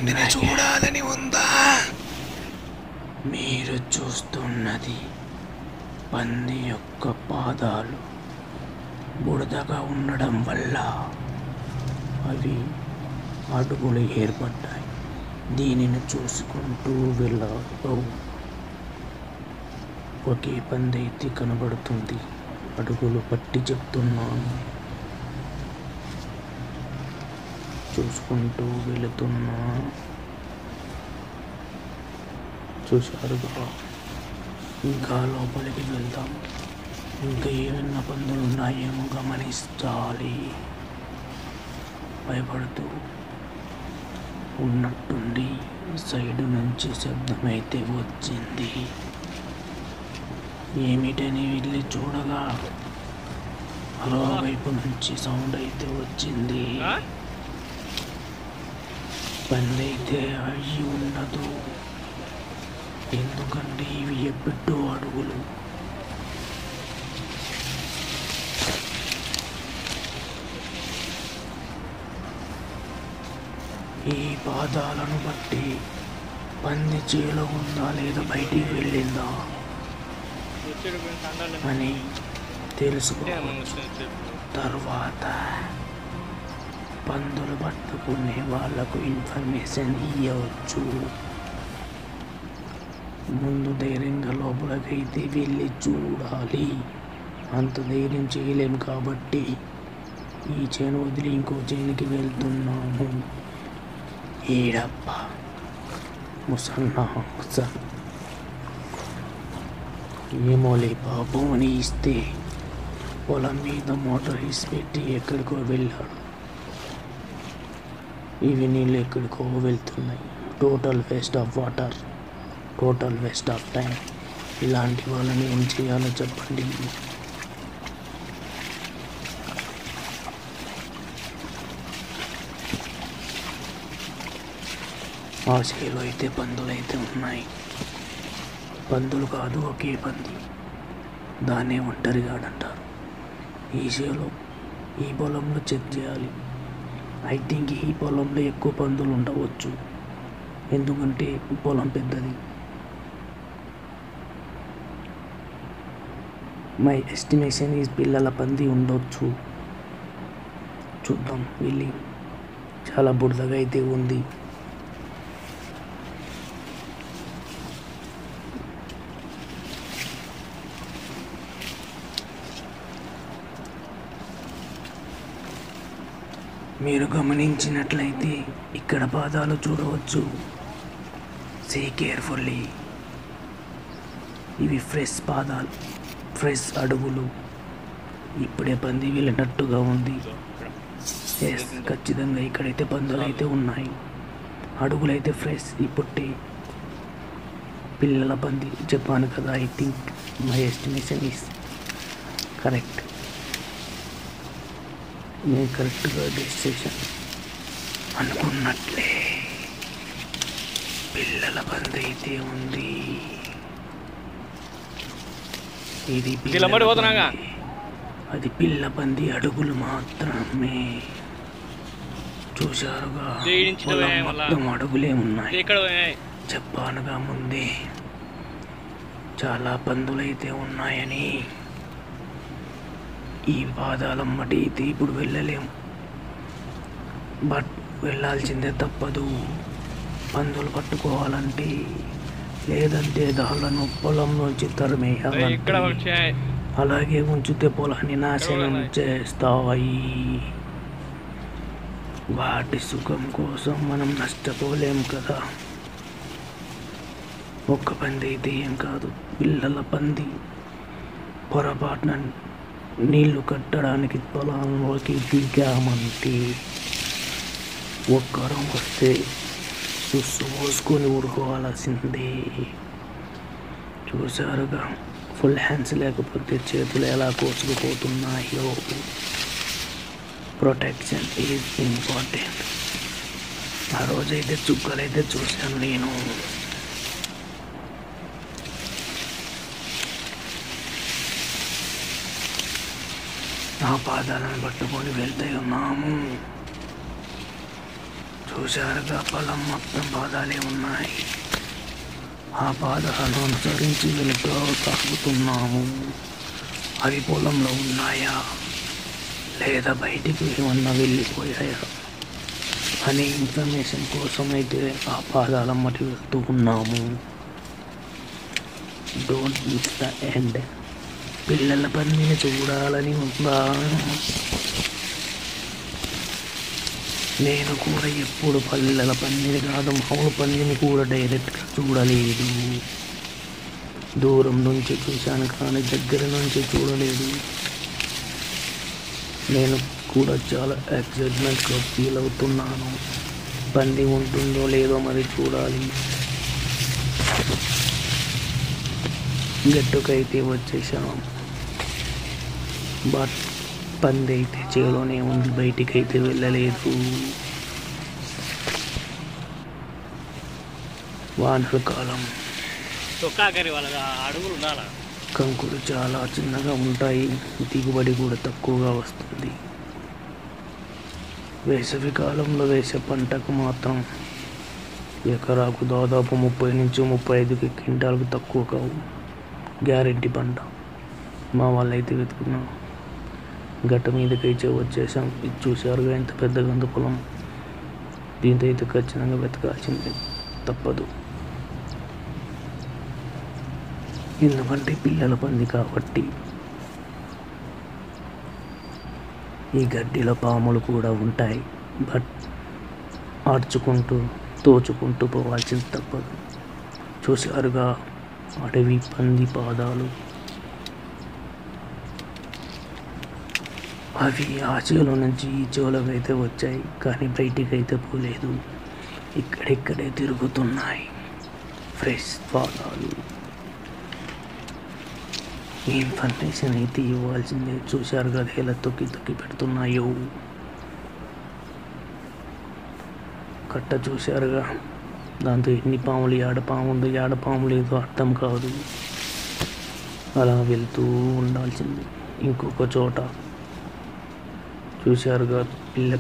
పందిని చూడాలని ఉందా? మీరు చూస్తున్నది పంది యొక్క పాదాలు బురదగా ఉండడం వల్ల అవి అడుగులు ఏర్పడ్డాయి. దీనిని చూసుకుంటూ వెళ్ళారు. ఒకే పంది అయితే కనబడుతుంది. అడుగులు పట్టి చెప్తున్నాను. చూసుకుంటూ వెళుతున్నా. చూశారుగా. ఇంకా లోపలికి వెళ్దాం. ఇంకా ఏమైనా పందులు ఉన్నాయేమో గమనించాలి. భయపడుతూ ఉన్నట్టుండి సైడ్ నుంచి శబ్దం అయితే వచ్చింది. ఏమిటని వెళ్ళి చూడగా మరో వైపు నుంచి సౌండ్ అయితే వచ్చింది. పంది అయితే అయ్యి ఉండదు. ఎందుకంటే ఇవి ఎబ్బెట్టు అడుగులు. ఈ పాదాలను బట్టి పంది చేలో ఉందా లేదా బయటికి వెళ్ళిందా అని తెలుసుకోవచ్చు. తర్వాత పందులు పట్టుకునే వాళ్ళకు ఇన్ఫర్మేషన్ ఇవ్వచ్చు. ముందు ధైర్యంగా లోపలికైతే వెళ్ళి చూడాలి. అంత ధైర్యం చేయలేము కాబట్టి ఈ చేను వదిలి ఇంకో చేనుకి వెళ్తున్నాము. ఏడప్ప ముసన్నా ఏమోలే పాపం అని ఇస్తే పొలం మీద మోటార్ వేసి పెట్టి ఎక్కడికో వెళ్ళాడు. ఇవి నీళ్ళు ఎక్కడికో వెళ్తున్నాయి. Total waste of water, total waste of time. ఇలాంటి వాళ్ళని ఏం చేయాలో చెప్పండి. ఆ చేలో అయితే పందులు అయితే ఉన్నాయి. పందులు కాదు, ఒకే పంది. దాన్నే ఒంటరిగాడంటారు. ఈ చేలో ఈ పొలంలో చెక్ చేయాలి. ఐ థింక్ ఈ పొలంలో ఎక్కువ పందులు ఉండవచ్చు. ఎందుకంటే పొలం పెద్దది. మై ఎస్టిమేషన్ ఈజ్ పిల్లల పంది ఉండొచ్చు. చూద్దాం వెళ్ళి. చాలా బురదగా అయితే ఉంది. మీరు గమనించినట్లయితే ఇక్కడ పాదాలు చూడవచ్చు. See carefully. ఇవి ఫ్రెష్ పాదాలు, ఫ్రెష్ అడుగులు. ఇప్పుడే పంది వెళ్ళినట్టుగా ఉంది. ఎస్, ఖచ్చితంగా ఇక్కడైతే పందులు అయితే ఉన్నాయి. అడుగులైతే ఫ్రెష్. ఇప్పుడే పిల్లల పంది చెప్పాను కదా. I think my estimation is correct. నేను కరెక్ట్గా డెసిషన్ అనుకున్నట్లే పిల్లల పంది అయితే ఉంది. ఇది అది పిల్ల పంది అడుగులు మాత్రమే. చూశారుగా, మొత్తం అడుగులే ఉన్నాయి. చెప్పానుగా ముందే చాలా పందులైతే ఉన్నాయని. ఈ పాదాలమ్మటి అయితే ఇప్పుడు వెళ్ళలేము, బట్ వెళ్ళాల్సిందే తప్పదు. పందులు పట్టుకోవాలంటే, లేదంటే దాళ్ళను పొలం నుంచి తరిమేయాలంటే, అలాగే ఉంచితే పొలాన్ని నాశనం చేస్తాయి. వాటి సుఖం కోసం మనం నష్టపోలేము కదా. ఒక్క పంది అయితే ఏం కాదు, పిల్లల పంది. పొరపాటున నీళ్లు కట్టడానికి పొలంలోకి దిగామంటే ఒక్కరం వస్తే సుస్సు పోసుకొని ఊరుకోవాల్సిందే. చూశారుగా, ఫుల్ హ్యాండ్స్ లేకపోతే చేతులు ఎలా కోసుకుపోతున్నాయో. Protection is important. ఆ రోజైతే చుక్కలైతే చూశాను నేను. ఆ పాదాలను పట్టుకొని వెళ్తే ఉన్నాము. చూశారుగా పొలం మొత్తం పాదాలే ఉన్నాయి. ఆ పాదాలను అనుసరించి వెనుక సాగుతున్నాము. అవి పొలంలో ఉన్నాయా లేదా బయటికి ఏమన్నా వెళ్ళిపోయాయా అనే ఇన్ఫర్మేషన్ కోసం అయితే ఆ పాదాల మట్టి వెళ్తూ ఉన్నాము. Don't miss the end. పిల్లల పందిని చూడాలని ఉందా? నేను కూడా ఎప్పుడు పిల్లల పందిని కాదు, మామూలు పందిని కూడా డైరెక్ట్గా చూడలేదు. దూరం నుంచి చూశాను కానీ దగ్గర నుంచి చూడలేదు. నేను కూడా చాలా ఎక్సైట్మెంట్గా ఫీల్ అవుతున్నాను. పంది ఉంటుందో లేదో మరి చూడాలి. గట్టుకైతే వచ్చేసాం. బట్ పంది అయితే చేలోనే ఉంది, బయటికైతే వెళ్ళలేదు. వానల కాలం, కంకులు చాలా చిన్నగా ఉంటాయి, దిగుబడి కూడా తక్కువగా వస్తుంది. వేసవి కాలంలో వేసే పంటకు మాత్రం ఎకరాకు దాదాపు 30 నుంచి 35 క్వింటాలకు తక్కువ కావు, గ్యారెంటీ పంట. మా వాళ్ళైతే వెతుకున్నాం. గట్ట మీదకైతే వచ్చేసాం. ఇది చూశారుగా ఎంత పెద్ద గంధ పొలం. దీంతో అయితే ఖచ్చితంగా వెతకాల్సిందే, తప్పదు. ఎందుకంటే పిల్లల పంది కాబట్టి. ఈ గడ్డిలో పాములు కూడా ఉంటాయి, బట్ ఆడ్చుకుంటూ తోచుకుంటూ పోవాల్సింది తప్పదు. చూశారుగా అడవి పంది పాదాలు. అవి ఆ చెవుల నుంచి ఈ చెవులకు అయితే వచ్చాయి, కానీ బయటికి అయితే పోలేదు. ఇక్కడిక్కడే తిరుగుతున్నాయి ఫ్రెష్ పాదాలు. ఈ ఇన్ఫర్మేషన్ అయితే ఇవ్వాల్సిందే. చూశారు కదా ఎలా తొక్కి తొక్కి పెడుతున్నాయో. కట్ట చూశారుగా, దాంతో ఎన్ని పాములు, ఏడపాము ఉందో ఏడపాము లేదో అర్థం కాదు. అలా వెళ్తూ ఉండాల్సింది. ఇంకొక చోట చూశారుగా పిల్ల